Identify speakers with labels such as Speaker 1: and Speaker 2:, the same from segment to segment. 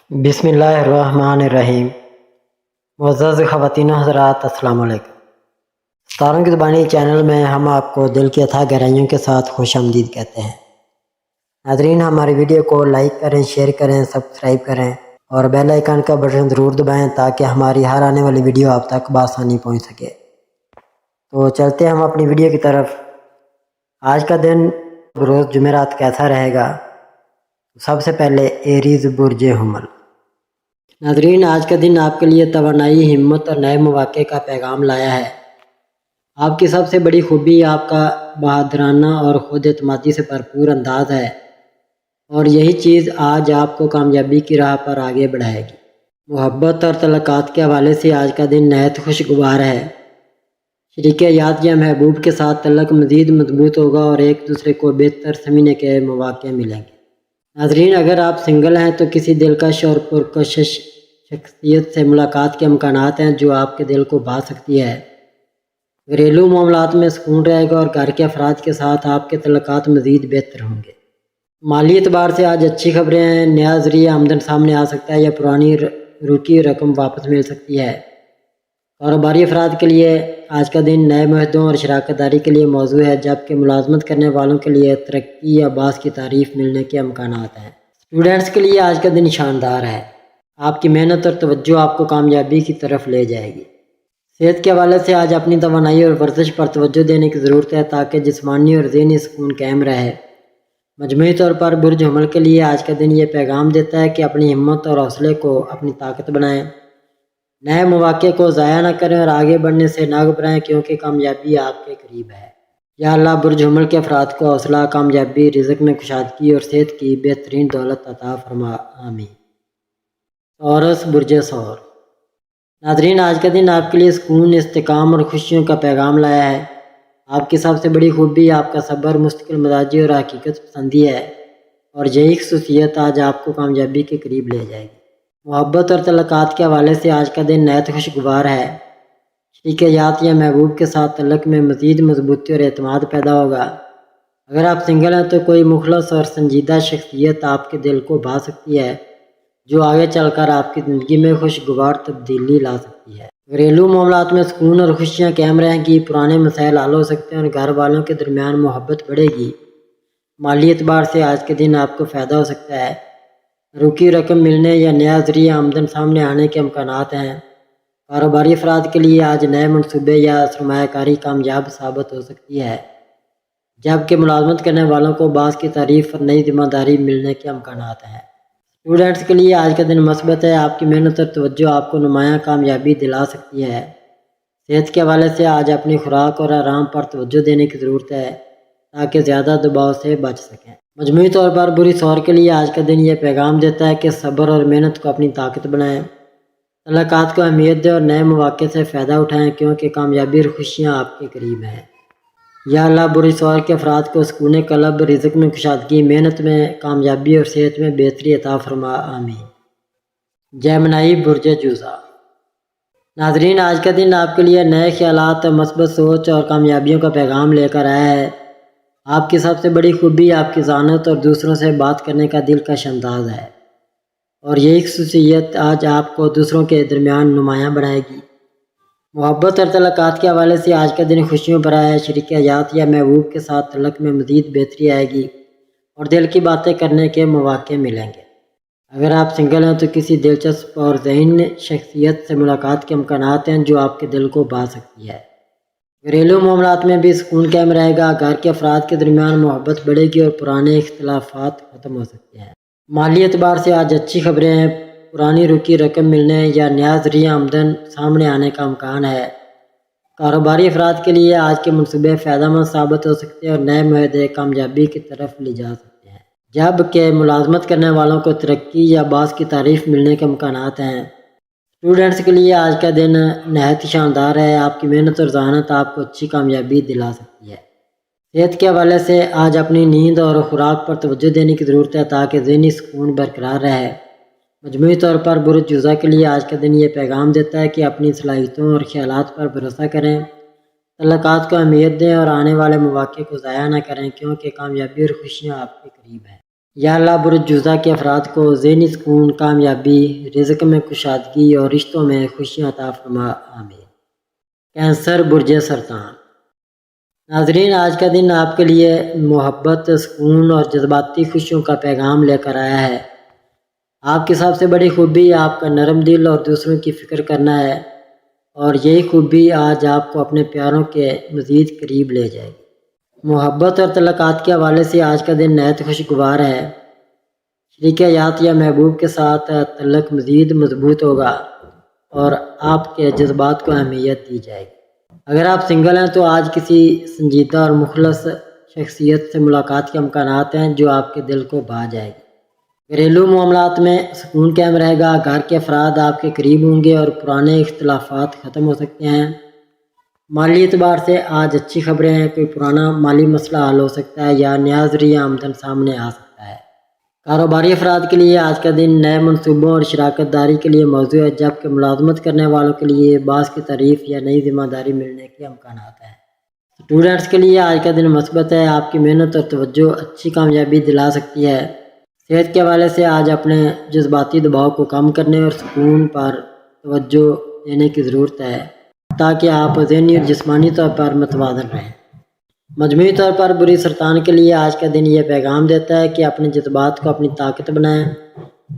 Speaker 1: بسم اللہ الرحمن الرحیم۔ معزز خواتین و حضرات، السلام علیکم۔ ستاروں کی زبانی چینل میں ہم آپ کو دل کی اتھاہ گہرائیوں کے ساتھ خوش آمدید کہتے ہیں۔ ناظرین، ہماری ویڈیو کو لائک کریں، شیئر کریں، سبسکرائب کریں اور بیل آئیکن کا بٹن ضرور دبائیں تاکہ ہماری ہر آنے والی ویڈیو آپ تک بآسانی پہنچ سکے۔ تو چلتے ہیں ہم اپنی ویڈیو کی طرف۔ آج کا دن بروز جمعرات کیسا رہے گا؟ سب سے پہلے ایریز برج حمل۔ ناظرین، آج کا دن آپ کے لیے توانائی، ہمت اور نئے مواقع کا پیغام لایا ہے۔ آپ کی سب سے بڑی خوبی آپ کا بہادرانہ اور خود اعتمادی سے بھرپور انداز ہے، اور یہی چیز آج آپ کو کامیابی کی راہ پر آگے بڑھائے گی۔ محبت اور تعلقات کے حوالے سے آج کا دن نہایت خوشگوار ہے۔ شریک حیات یا محبوب کے ساتھ تعلق مزید مضبوط ہوگا اور ایک دوسرے کو بہتر سمجھنے کے مواقع ملیں گے۔ ناظرین، اگر آپ سنگل ہیں تو کسی دلکش اور پرکشش شخصیت سے ملاقات کے امکانات ہیں جو آپ کے دل کو بھا سکتی ہے۔ گھریلو معاملات میں سکون رہے گا اور گھر کے افراد کے ساتھ آپ کے تعلقات مزید بہتر ہوں گے۔ مالی اعتبار سے آج اچھی خبریں ہیں۔ نیا ذریعہ آمدن سامنے آ سکتا ہے یا پرانی رکی رقم واپس مل سکتی ہے۔ کاروباری افراد کے لیے آج کا دن نئے معاہدوں اور شراکت داری کے لیے موزوں ہے، جبکہ ملازمت کرنے والوں کے لیے ترقی یا باعث کی تعریف ملنے کے امکانات ہیں۔ اسٹوڈنٹس کے لیے آج کا دن شاندار ہے۔ آپ کی محنت اور توجہ آپ کو کامیابی کی طرف لے جائے گی۔ صحت کے حوالے سے آج اپنی توانائی اور ورزش پر توجہ دینے کی ضرورت ہے تاکہ جسمانی اور ذہنی سکون قائم رہے۔ مجموعی طور پر برج حمل کے لیے آج کا دن یہ پیغام دیتا ہے کہ اپنی ہمت اور حوصلے کو اپنی طاقت بنائیں، نئے مواقع کو ضائع نہ کریں اور آگے بڑھنے سے نہ گھبرائیں کیونکہ کامیابی آپ کے قریب ہے۔ یا اللہ برج حمل کے افراد کو حوصلہ، کامیابی، رزق میں کشادگی اور صحت کی بہترین دولت عطا فرما، آمین۔ تورس برج ثور۔ ناظرین، آج کا دن آپ کے لیے سکون، استحکام اور خوشیوں کا پیغام لایا ہے۔ آپ کی سب سے بڑی خوبی آپ کا صبر، مستقل مزاجی اور حقیقت پسندی ہے، اور یہی خصوصیت آج آپ کو کامیابی کے قریب لے جائے گی۔ محبت اور تعلقات کے حوالے سے آج کا دن نہایت خوشگوار ہے۔ شریک حیات یا محبوب کے ساتھ تعلق میں مزید مضبوطی اور اعتماد پیدا ہوگا۔ اگر آپ سنگل ہیں تو کوئی مخلص اور سنجیدہ شخصیت آپ کے دل کو بھا سکتی ہے جو آگے چل کر آپ کی زندگی میں خوشگوار تبدیلی لا سکتی ہے۔ گھریلو معاملات میں سکون اور خوشیاں قائم رہیں گی، پرانے مسائل حل ہو سکتے ہیں اور گھر والوں کے درمیان محبت بڑھے گی۔ مالی اعتبار سے آج کے دن آپ کو فائدہ ہو سکتا ہے۔ رکی رقم ملنے یا نیا ذریعہ آمدن سامنے آنے کے امکانات ہیں۔ کاروباری افراد کے لیے آج نئے منصوبے یا سرمایہ کاری کامیاب ثابت ہو سکتی ہے، جبکہ ملازمت کرنے والوں کو باعث کی تعریف اور نئی ذمہ داری ملنے کے امکانات ہیں۔ اسٹوڈنٹس کے لیے آج کا دن مثبت ہے۔ آپ کی محنت اور توجہ آپ کو نمایاں کامیابی دلا سکتی ہے۔ صحت کے حوالے سے آج اپنی خوراک اور آرام پر توجہ دینے کی ضرورت ہے تاکہ زیادہ دباؤ سے بچ سکیں۔ مجموعی طور پر بری ثور کے لیے آج کا دن یہ پیغام دیتا ہے کہ صبر اور محنت کو اپنی طاقت بنائیں، تعلقات کو اہمیت دیں اور نئے مواقع سے فائدہ اٹھائیں کیونکہ کامیابی اور خوشیاں آپ کے قریب ہیں۔ یا اللہ بری ثور کے افراد کو سکون قلب، رزق میں کشادگی، محنت میں کامیابی اور صحت میں بہتری عطا فرما، آمین۔ جیمنائی برج جوزا۔ ناظرین، آج کا دن آپ کے لیے نئے خیالات، مثبت سوچ اور کامیابیوں کا پیغام لے کر آیا ہے۔ آپ کی سب سے بڑی خوبی آپ کی ذہانت اور دوسروں سے بات کرنے کا دلکش انداز ہے، اور یہی خصوصیت آج آپ کو دوسروں کے درمیان نمایاں بنائے گی۔ محبت اور تعلقات کے حوالے سے آج کا دن خوشیوں بھرا ہے۔ شریک حیات یا محبوب کے ساتھ تعلق میں مزید بہتری آئے گی اور دل کی باتیں کرنے کے مواقع ملیں گے۔ اگر آپ سنگل ہیں تو کسی دلچسپ اور ذہین شخصیت سے ملاقات کے امکانات ہیں جو آپ کے دل کو بھا سکتی ہے۔ گھریلو معاملات میں بھی سکون قائم رہے گا۔ گھر کے افراد کے درمیان محبت بڑھے گی اور پرانے اختلافات ختم ہو سکتے ہیں۔ مالی اعتبار سے آج اچھی خبریں ہیں۔ پرانی رکی رقم ملنے یا نیا ذریعہ آمدن سامنے آنے کا امکان ہے۔ کاروباری افراد کے لیے آج کے منصوبے فائدہ مند ثابت ہو سکتے ہیں اور نئے معاہدے کامیابی کی طرف لے جا سکتے ہیں، جبکہ ملازمت کرنے والوں کو ترقی یا باعث کی تعریف ملنے کے امکانات ہیں۔ اسٹوڈنٹس کے لیے آج کا دن نہایت ہی شاندار ہے۔ آپ کی محنت اور ذہانت آپ کو اچھی کامیابی دلا سکتی ہے۔ صحت کے حوالے سے آج اپنی نیند اور خوراک پر توجہ دینے کی ضرورت ہے تاکہ ذہنی سکون برقرار رہے۔ مجموعی طور پر برج جوزا کے لیے آج کا دن یہ پیغام دیتا ہے کہ اپنی صلاحیتوں اور خیالات پر بھروسہ کریں، تعلقات کو اہمیت دیں اور آنے والے مواقع کو ضائع نہ کریں کیونکہ کامیابی اور خوشیاں آپ کے قریب ہیں۔ یا اللہ برج جوزہ کے افراد کو ذہنی سکون، کامیابی، رزق میں کشادگی اور رشتوں میں خوشیاں عطا فرما، آمین۔ کینسر برج سرطان۔ ناظرین، آج کا دن آپ کے لیے محبت، سکون اور جذباتی خوشیوں کا پیغام لے کر آیا ہے۔ آپ کی سب سے بڑی خوبی آپ کا نرم دل اور دوسروں کی فکر کرنا ہے، اور یہی خوبی آج آپ کو اپنے پیاروں کے مزید قریب لے جائے گی۔ محبت اور تعلقات کے حوالے سے آج کا دن نہایت خوشگوار ہے۔ شریک حیات یا محبوب کے ساتھ تعلق مزید مضبوط ہوگا اور آپ کے جذبات کو اہمیت دی جائے گی۔ اگر آپ سنگل ہیں تو آج کسی سنجیدہ اور مخلص شخصیت سے ملاقات کے امکانات ہیں جو آپ کے دل کو بھا جائے گی۔ گھریلو معاملات میں سکون قائم رہے گا، گھر کے افراد آپ کے قریب ہوں گے اور پرانے اختلافات ختم ہو سکتے ہیں۔ مالی اعتبار سے آج اچھی خبریں ہیں، کوئی پرانا مالی مسئلہ حل ہو سکتا ہے یا نیا ذریعہ آمدن سامنے آ سکتا ہے۔ کاروباری افراد کے لیے آج کا دن نئے منصوبوں اور شراکت داری کے لیے موزوں ہے، جبکہ ملازمت کرنے والوں کے لیے باعث کی تعریف یا نئی ذمہ داری ملنے کے امکانات ہیں۔ اسٹوڈنٹس کے لیے آج کا دن مثبت ہے، آپ کی محنت اور توجہ اچھی کامیابی دلا سکتی ہے۔ صحت کے حوالے سے آج اپنے جذباتی دباؤ کو کم کرنے اور سکون پر توجہ دینے کی ضرورت ہے تاکہ آپ ذہنی اور جسمانی طور پر متوازن رہیں۔ مجموعی طور پر برج سرطان کے لیے آج کا دن یہ پیغام دیتا ہے کہ اپنے جذبات کو اپنی طاقت بنائیں،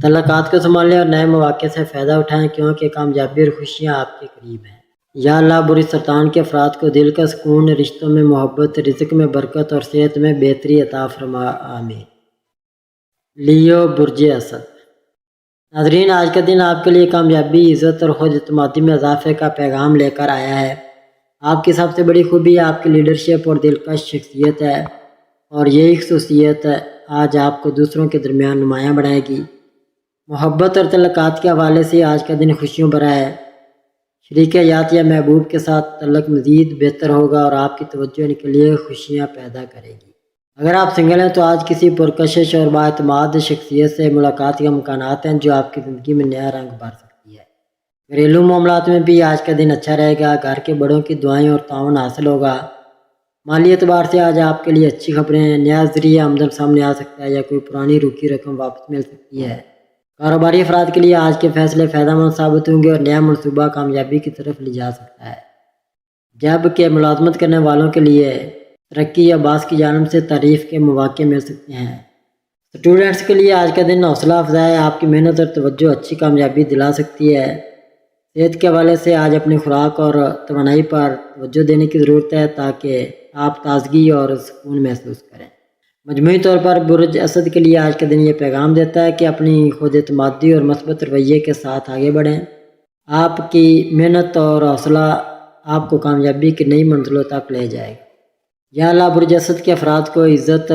Speaker 1: تعلقات کو سنبھالیں اور نئے مواقع سے فائدہ اٹھائیں، کیونکہ کامیابی اور خوشیاں آپ کے قریب ہیں۔ یا اللہ برج سرطان کے افراد کو دل کا سکون، رشتوں میں محبت، رزق میں برکت اور صحت میں بہتری عطا فرما، آمین۔ لیو برج اسد۔ ناظرین، آج کا دن آپ کے لیے کامیابی، عزت اور خود اعتمادی میں اضافے کا پیغام لے کر آیا ہے۔ آپ کی سب سے بڑی خوبی آپ کی لیڈرشپ اور دلکش شخصیت ہے، اور یہی خصوصیت آج آپ کو دوسروں کے درمیان نمایاں بنائے گی۔ محبت اور تعلقات کے حوالے سے آج کا دن خوشیوں بھرا ہے۔ شریک حیات یا محبوب کے ساتھ تعلق مزید بہتر ہوگا اور آپ کی توجہ ان کے لیے خوشیاں پیدا کرے گی۔ اگر آپ سنگل ہیں تو آج کسی پرکشش اور بااعتماد شخصیت سے ملاقات کے امکانات ہیں جو آپ کی زندگی میں نیا رنگ بھر سکتی ہے۔ گھریلو معاملات میں بھی آج کا دن اچھا رہے گا، گھر کے بڑوں کی دعائیں اور تعاون حاصل ہوگا۔ مالی اعتبار سے آج آپ کے لیے اچھی خبریں ہیں، نیا ذریعہ آمدن سامنے آ سکتا ہے یا کوئی پرانی رکی رقم واپس مل سکتی ہے۔ کاروباری افراد کے لیے آج کے فیصلے فائدہ مند ثابت ہوں گے اور نیا منصوبہ کامیابی کی طرف لے جا سکتا ہے، جبکہ ملازمت کرنے والوں کے لیے ترقی یا باس کی جانب سے تعریف کے مواقع مل سکتے ہیں۔ اسٹوڈنٹس کے لیے آج کا دن حوصلہ افزا ہے، آپ کی محنت اور توجہ اچھی کامیابی دلا سکتی ہے۔ صحت کے حوالے سے آج اپنی خوراک اور توانائی پر توجہ دینے کی ضرورت ہے تاکہ آپ تازگی اور سکون محسوس کریں۔ مجموعی طور پر برج اسد کے لیے آج کا دن یہ پیغام دیتا ہے کہ اپنی خود اعتمادی اور مثبت رویے کے ساتھ آگے بڑھیں۔ آپ کی محنت اور حوصلہ آپ کو کامیابی کی نئی منزلوں تک لے جائے گا۔ یا اللہ برج اسد کے افراد کو عزت،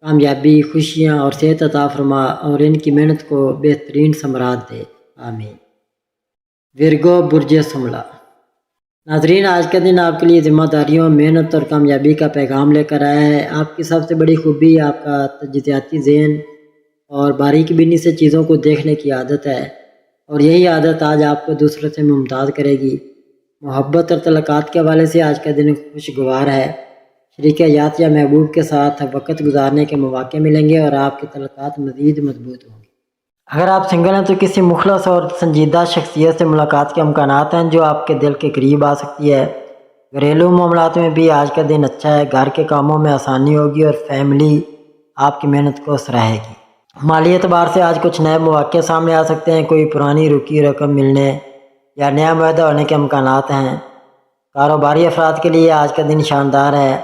Speaker 1: کامیابی، خوشیاں اور صحت عطا فرما اور ان کی محنت کو بہترین ثمرات دے، آمین۔ ورگو برج سملہ۔ ناظرین، آج کا دن آپ کے لیے ذمہ داریوں، محنت اور کامیابی کا پیغام لے کر آیا ہے۔ آپ کی سب سے بڑی خوبی آپ کا تجزیاتی ذہن اور باریک بینی سے چیزوں کو دیکھنے کی عادت ہے، اور یہی عادت آج آپ کو دوسروں سے ممتاز کرے گی۔ محبت اور تعلقات کے حوالے سے آج کا دن خوشگوار ہے۔ شریک حیات یا محبوب کے ساتھ وقت گزارنے کے مواقع ملیں گے اور آپ کے تعلقات مزید مضبوط ہوں گے۔ اگر آپ سنگل ہیں تو کسی مخلص اور سنجیدہ شخصیت سے ملاقات کے امکانات ہیں جو آپ کے دل کے قریب آ سکتی ہے۔ گھریلو معاملات میں بھی آج کا دن اچھا ہے، گھر کے کاموں میں آسانی ہوگی اور فیملی آپ کی محنت کو سراہے گی۔ مالی اعتبار سے آج کچھ نئے مواقع سامنے آ سکتے ہیں، کوئی پرانی رکی رقم ملنے یا نیا معاہدہ ہونے کے امکانات ہیں۔ کاروباری افراد کے لیے آج کا دن شاندار ہے،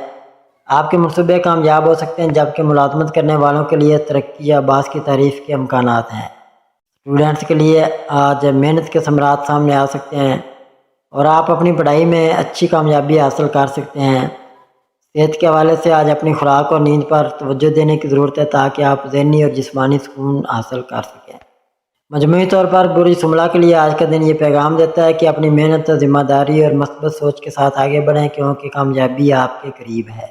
Speaker 1: آپ کے منصوبے کامیاب ہو سکتے ہیں، جبکہ ملازمت کرنے والوں کے لیے ترقی یا باعث کی تعریف کے امکانات ہیں۔ اسٹوڈنٹس کے لیے آج محنت کے ثمرات سامنے آ سکتے ہیں اور آپ اپنی پڑھائی میں اچھی کامیابی حاصل کر سکتے ہیں۔ صحت کے حوالے سے آج اپنی خوراک اور نیند پر توجہ دینے کی ضرورت ہے تاکہ آپ ذہنی اور جسمانی سکون حاصل کر سکیں۔ مجموعی طور پر برج سملہ کے لیے آج کا دن یہ پیغام دیتا ہے کہ اپنی محنت، ذمہ داری اور مثبت سوچ کے ساتھ آگے بڑھیں، کیونکہ کامیابی آپ کے قریب ہے۔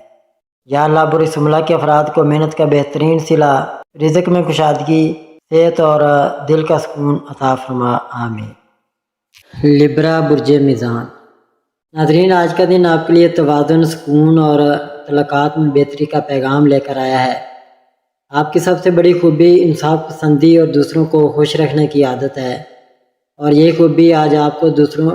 Speaker 1: یا اللہ برج سملہ کے افراد کو محنت کا بہترین صلہ، رزق میں کشادگی، صحت اور دل کا سکون عطا فرما، آمین۔ لبرا برج میزان۔ ناظرین، آج کا دن آپ کے لیے توازن، سکون اور تعلقات میں بہتری کا پیغام لے کر آیا ہے۔ آپ کی سب سے بڑی خوبی انصاف پسندی اور دوسروں کو خوش رکھنے کی عادت ہے، اور یہ خوبی آج آپ کو دوسروں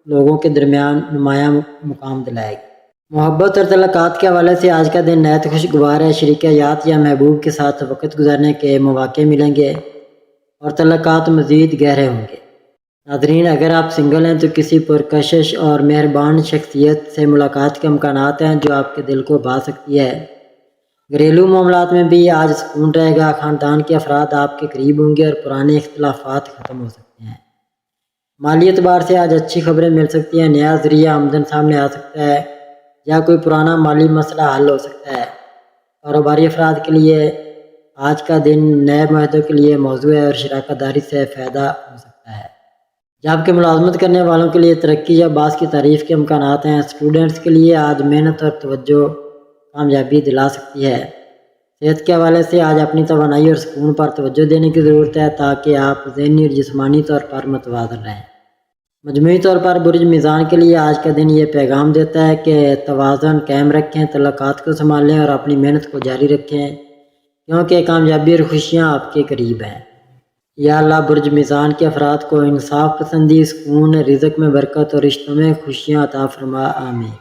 Speaker 1: لوگوں کے درمیان نمایاں مقام دلائے گی۔ محبت اور تعلقات کے حوالے سے آج کا دن نہایت خوشگوار ہے۔ شریک حیات یا محبوب کے ساتھ وقت گزارنے کے مواقع ملیں گے اور تعلقات مزید گہرے ہوں گے۔ ناظرین، اگر آپ سنگل ہیں تو کسی پرکشش اور مہربان شخصیت سے ملاقات کے امکانات ہیں جو آپ کے دل کو بھا سکتی ہے۔ گھریلو معاملات میں بھی آج سکون رہے گا، خاندان کے افراد آپ کے قریب ہوں گے اور پرانے اختلافات ختم ہو سکتے ہیں۔ مالی اعتبار سے آج اچھی خبریں مل سکتی ہیں، نیا ذریعہ آمدن سامنے آ سکتا ہے یا کوئی پرانا مالی مسئلہ حل ہو سکتا ہے۔ کاروباری افراد کے لیے آج کا دن نئے معاہدوں کے لیے موزوں ہے اور شراکت داری سے فائدہ ہو سکتا ہے، جبکہ ملازمت کرنے والوں کے لیے ترقی یا باعث کی تعریف کے امکانات ہیں۔ اسٹوڈنٹس کے لیے آج محنت اور توجہ کامیابی دلا سکتی ہے۔ صحت کے حوالے سے آج اپنی توانائی اور سکون پر توجہ دینے کی ضرورت ہے تاکہ آپ ذہنی اور جسمانی طور پر متوازن رہیں۔ مجموعی طور پر برج میزان کے لیے آج کا دن یہ پیغام دیتا ہے کہ توازن قائم رکھیں، تعلقات کو سنبھالیں اور اپنی محنت کو جاری رکھیں، کیونکہ کامیابی اور خوشیاں آپ کے قریب ہیں۔ یا اللہ برج میزان کے افراد کو انصاف پسندی، سکون، رزق میں برکت اور رشتوں میں خوشیاں عطا فرما، آمین۔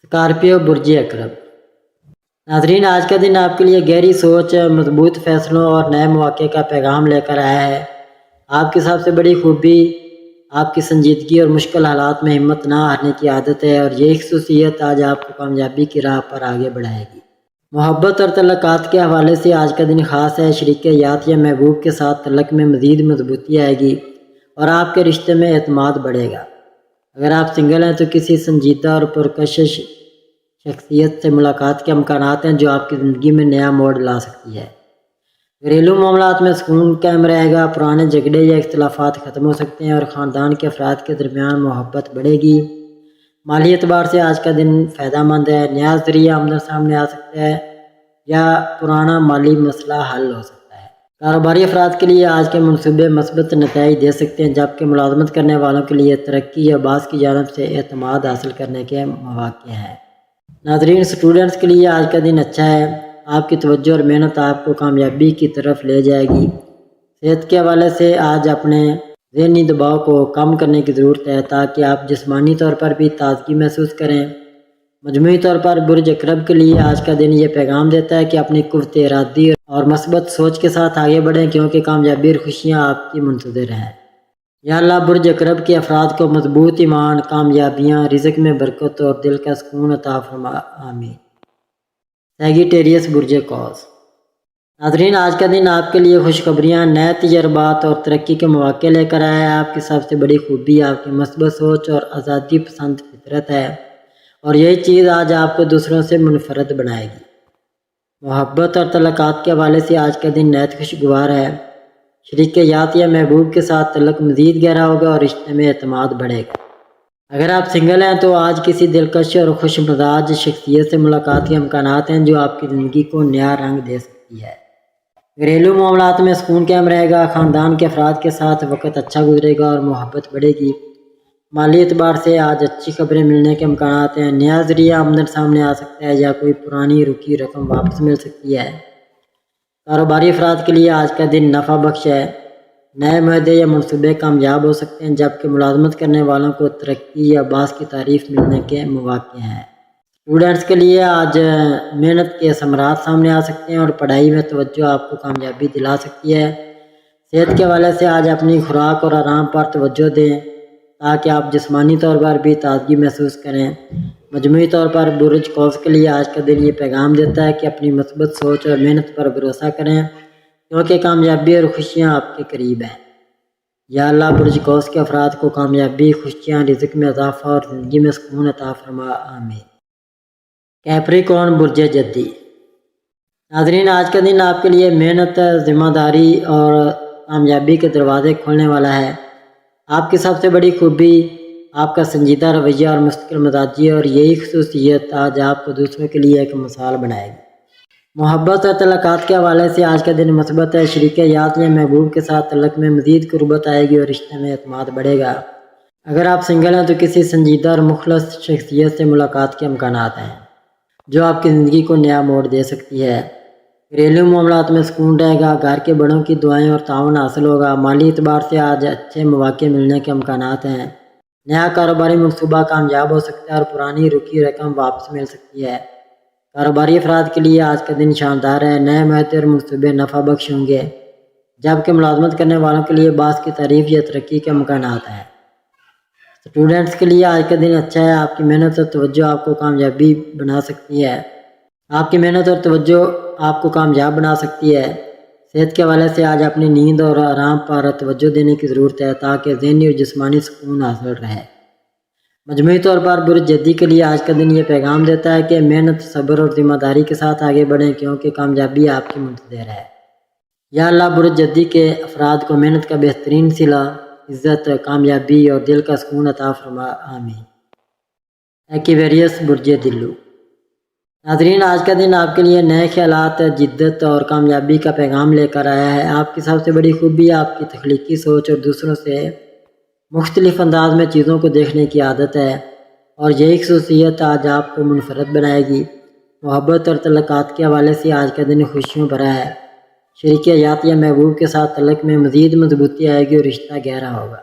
Speaker 1: اسکارپیو برج عقرب۔ ناظرین، آج کا دن آپ کے لیے گہری سوچ، مضبوط فیصلوں اور نئے مواقع کا پیغام لے کر آیا ہے۔ آپ کی سب سے بڑی خوبی آپ کی سنجیدگی اور مشکل حالات میں ہمت نہ ہارنے کی عادت ہے، اور یہی خصوصیت آج آپ کو کامیابی کی راہ پر آگے بڑھائے گی۔ محبت اور تعلقات کے حوالے سے آج کا دن خاص ہے۔ شریک حیات یا محبوب کے ساتھ تعلق میں مزید مضبوطی آئے گی اور آپ کے رشتے میں اعتماد بڑھے گا۔ اگر آپ سنگل ہیں تو کسی سنجیدہ اور پرکشش شخصیت سے ملاقات کے امکانات ہیں جو آپ کی زندگی میں نیا موڑ لا سکتی ہے۔ گھریلو معاملات میں سکون قائم رہے گا، پرانے جھگڑے یا اختلافات ختم ہو سکتے ہیں اور خاندان کے افراد کے درمیان محبت بڑھے گی۔ مالی اعتبار سے آج کا دن فائدہ مند ہے، نیا ذریعہ آمدن سامنے آ سکتا ہے یا پرانا مالی مسئلہ حل ہو سکتا ہے۔ کاروباری افراد کے لیے آج کے منصوبے مثبت نتائج دے سکتے ہیں، جبکہ ملازمت کرنے والوں کے لیے ترقی یا باعث کی جانب سے اعتماد حاصل کرنے کے مواقع ہیں۔ ناظرین، اسٹوڈنٹس کے لیے آج کا دن اچھا ہے۔ آپ کی توجہ اور محنت آپ کو کامیابی کی طرف لے جائے گی۔ صحت کے حوالے سے آج اپنے ذہنی دباؤ کو کم کرنے کی ضرورت ہے تاکہ آپ جسمانی طور پر بھی تازگی محسوس کریں۔ مجموعی طور پر برج عقرب کے لیے آج کا دن یہ پیغام دیتا ہے کہ اپنی قوت ارادی اور مثبت سوچ کے ساتھ آگے بڑھیں، کیونکہ کامیابی اور خوشیاں آپ کی منتظر ہیں۔ یا اللہ برج عقرب کے افراد کو مضبوط ایمان، کامیابیاں، رزق میں برکت اور دل کا سکون عطا فرما، آمین۔ سیگیٹیریس برج قوس۔ ناظرین، آج کا دن آپ کے لیے خوشخبریاں، نئے تجربات اور ترقی کے مواقع لے کر آیا ہے۔ آپ کی سب سے بڑی خوبی آپ کی مثبت سوچ اور آزادی پسند فطرت ہے، اور یہی چیز آج آپ کو دوسروں سے منفرد بنائے گی۔ محبت اور تعلقات کے حوالے سے آج کا دن نہایت خوشگوار ہے۔ شریک حیات یا محبوب کے ساتھ تعلق مزید گہرا ہوگا اور رشتے میں اعتماد بڑھے گا۔ اگر آپ سنگل ہیں تو آج کسی دلکش اور خوش مزاج شخصیت سے ملاقات کے امکانات ہیں جو آپ کی زندگی کو نیا رنگ دے سکتی ہے۔ گھریلو معاملات میں سکون قائم رہے گا، خاندان کے افراد کے ساتھ وقت اچھا گزرے گا اور محبت بڑھے گی۔ مالی اعتبار سے آج اچھی خبریں ملنے کے امکانات ہیں، نیا ذریعہ آمدن سامنے آ سکتا ہے یا کوئی پرانی رکی رقم واپس مل سکتی ہے۔ کاروباری افراد کے لیے آج کا دن نفع بخش ہے، نئے معاہدے یا منصوبے کامیاب ہو سکتے ہیں، جبکہ ملازمت کرنے والوں کو ترقی یا باعث کی تعریف ملنے کے مواقع ہیں۔ اسٹوڈنٹس کے لیے آج محنت کے ثمرات سامنے آ سکتے ہیں اور پڑھائی میں توجہ آپ کو کامیابی دلا سکتی ہے۔ صحت کے حوالے سے آج اپنی خوراک اور آرام پر توجہ دیں تاکہ آپ جسمانی طور پر بھی تازگی محسوس کریں۔ مجموعی طور پر برج قوس کے لیے آج کا دن یہ پیغام دیتا ہے کہ اپنی مثبت سوچ اور محنت پر بھروسہ کریں، کیونکہ کامیابی اور خوشیاں آپ کے قریب ہیں۔ یا اللہ برج قوس کے افراد کو کامیابی، خوشیاں، رزق میں اضافہ اور زندگی میں سکون عطا فرما، آمین۔ کیپریکارن برج جدی۔ ناظرین، آج کا دن آپ کے لیے محنت، ذمہ داری اور کامیابی کے دروازے کھولنے والا ہے۔ آپ کی سب سے بڑی خوبی آپ کا سنجیدہ رویہ اور مستقل مزاجی، اور یہی خصوصیت آج آپ کو دوسروں کے لیے ایک مثال بنائے گی۔ محبت اور تعلقات کے حوالے سے آج کا دن مثبت ہے۔ شریک حیات یا محبوب کے ساتھ تعلق میں مزید قربت آئے گی اور رشتے میں اعتماد بڑھے گا۔ اگر آپ سنگل ہیں تو کسی سنجیدہ اور مخلص شخصیت سے ملاقات کے امکانات ہیں جو آپ کی زندگی کو نیا موڑ دے سکتی ہے۔ گھریلو معاملات میں سکون رہے گا، گھر کے بڑوں کی دعائیں اور تعاون حاصل ہوگا، مالی اعتبار سے آج اچھے مواقع ملنے کے امکانات ہیں، نیا کاروباری منصوبہ کامیاب ہو سکتا ہے اور پرانی رکی رقم واپس مل سکتی ہے۔ کاروباری افراد کے لیے آج کا دن شاندار ہے، نئے معاہدے اور منصوبے نفع بخش ہوں گے، جبکہ ملازمت کرنے والوں کے لیے باعث کی تعریف یا ترقی کے امکانات ہیں۔ اسٹوڈنٹس کے لیے آج کا دن اچھا ہے، آپ کی محنت اور توجہ آپ کو کامیابی بنا سکتی ہے۔ آپ کی محنت اور توجہ آپ کو کامیاب بنا سکتی ہے۔ صحت کے حوالے سے آج اپنی نیند اور آرام پر توجہ دینے کی ضرورت ہے تاکہ ذہنی اور جسمانی سکون حاصل رہے۔ مجموعی طور پر برج جدی کے لیے آج کا دن یہ پیغام دیتا ہے کہ محنت، صبر اور ذمہ داری کے ساتھ آگے بڑھیں کیونکہ کامیابی آپ کی منتظر ہے۔ یا اللہ برج جدی کے افراد کو محنت کا بہترین صلہ، عزت، کامیابی اور دل کا سکون عطا فرما، آمین۔ ایکویریس برج دلو۔ ناظرین، آج کا دن آپ کے لیے نئے خیالات، جدت اور کامیابی کا پیغام لے کر آیا ہے۔ آپ کی سب سے بڑی خوبی آپ کی تخلیقی سوچ اور دوسروں سے مختلف انداز میں چیزوں کو دیکھنے کی عادت ہے، اور یہی خصوصیت آج آپ کو منفرد بنائے گی۔ محبت اور تعلقات کے حوالے سے آج کا دن خوشیوں بھرا ہے۔ شریک حیات یا محبوب کے ساتھ تعلق میں مزید مضبوطی آئے گی اور رشتہ گہرا ہوگا۔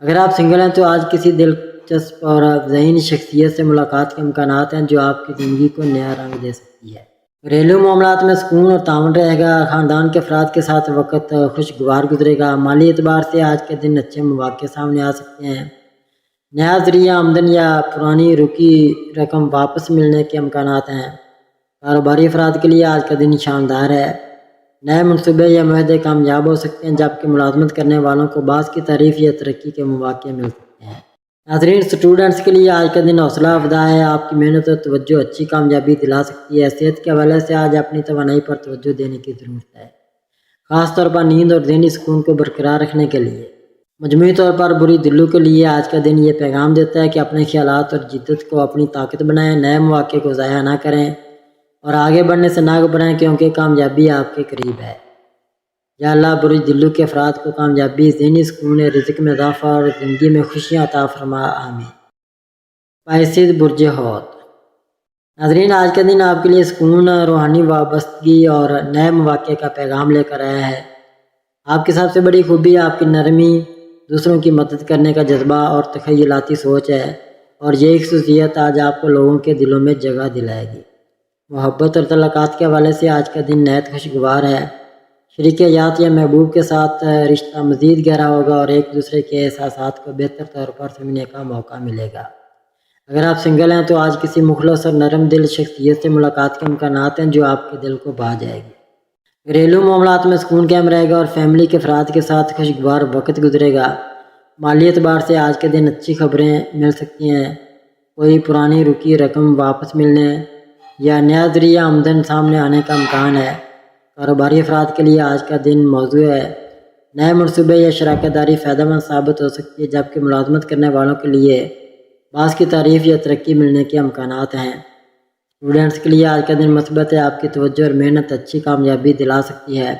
Speaker 1: اگر آپ سنگل ہیں تو آج کسی دلچسپ اور ذہین شخصیت سے ملاقات کے امکانات ہیں جو آپ کی زندگی کو نیا رنگ دے سکتی ہے۔ گھریلو معاملات میں سکون اور تعاون رہے گا، خاندان کے افراد کے ساتھ وقت خوشگوار گزرے گا، مالی اعتبار سے آج کے دن اچھے مواقع سامنے آ سکتے ہیں، نیا ذریعہ آمدن یا پرانی رکی رقم واپس ملنے کے امکانات ہیں۔ کاروباری افراد کے لیے آج کا دن شاندار ہے، نئے منصوبے یا معاہدے کامیاب ہو سکتے ہیں، جبکہ ملازمت کرنے والوں کو باعث کی تعریف یا ترقی کے مواقع مل سکتے ہیں۔ ناظرین، اسٹوڈنٹس کے لیے آج کا دن حوصلہ افزا ہے، آپ کی محنت اور توجہ اچھی کامیابی دلا سکتی ہے۔ صحت کے حوالے سے آج اپنی توانائی پر توجہ دینے کی ضرورت ہے، خاص طور پر نیند اور ذہنی سکون کو برقرار رکھنے کے لیے۔ مجموعی طور پر بری دلو کے لیے آج کا دن یہ پیغام دیتا ہے کہ اپنے خیالات اور جدت کو اپنی طاقت بنائیں، نئے مواقع کو ضائع نہ کریں اور آگے بڑھنے سے نہ گھبرائیں کیونکہ کامیابی آپ کے قریب ہے۔ یا اللہ برج دلو کے افراد کو کامیابی، ذہنی سکون، رزق میں اضافہ اور زندگی میں خوشیاں عطا فرما، آمین۔ پائسیز برج حوت۔ ناظرین، آج کا دن آپ کے لیے سکون، روحانی وابستگی اور نئے مواقع کا پیغام لے کر آیا ہے۔ آپ کی سب سے بڑی خوبی آپ کی نرمی، دوسروں کی مدد کرنے کا جذبہ اور تخیلاتی سوچ ہے، اور یہ خصوصیت آج آپ کو لوگوں کے دلوں میں جگہ دلائے گی۔ محبت اور تعلقات کے حوالے سے آج کا دن نہایت خوشگوار ہے، شریک حیات یا محبوب کے ساتھ رشتہ مزید گہرا ہوگا اور ایک دوسرے کے احساسات کو بہتر طور پر سمجھنے کا موقع ملے گا۔ اگر آپ سنگل ہیں تو آج کسی مخلص اور نرم دل شخصیت سے ملاقات کے امکانات ہیں جو آپ کے دل کو بھا جائے گی۔ گھریلو معاملات میں سکون قائم رہے گا اور فیملی کے افراد کے ساتھ خوشگوار وقت گزرے گا۔ مالی اعتبار سے آج کے دن اچھی خبریں مل سکتی ہیں، کوئی پرانی رکی رقم واپس ملنے یا نیا ذریعہ آمدن سامنے آنے کا امکان ہے۔ کاروباری افراد کے لیے آج کا دن موضوع ہے، نئے منصوبے یا شراکت داری فائدہ مند ثابت ہو سکتی ہے، جبکہ ملازمت کرنے والوں کے لیے باعث کی تعریف یا ترقی ملنے کے امکانات ہیں۔ اسٹوڈنٹس کے لیے آج کا دن مثبت ہے، آپ کی توجہ اور محنت اچھی کامیابی دلا سکتی ہے۔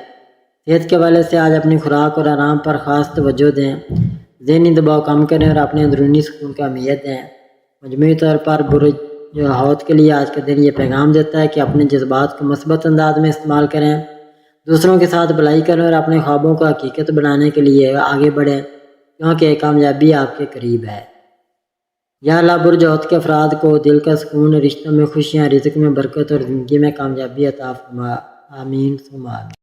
Speaker 1: صحت کے حوالے سے آج اپنی خوراک اور آرام پر خاص توجہ دیں، ذہنی دباؤ کم کریں اور اپنے اندرونی سکون کو اہمیت دیں۔ مجموعی طور پر برج حوت کے لیے آج کا دن یہ پیغام دیتا ہے کہ اپنے جذبات کو مثبت انداز میں استعمال کریں، دوسروں کے ساتھ بھلائی کریں اور اپنے خوابوں کو حقیقت بنانے کے لیے آگے بڑھیں کیونکہ کامیابی آپ کے قریب ہے۔ یا اللہ برج حوت کے افراد کو دل کا سکون، رشتوں میں خوشیاں، رزق میں برکت اور زندگی میں کامیابی عطا فرما، آمین ثم آمین۔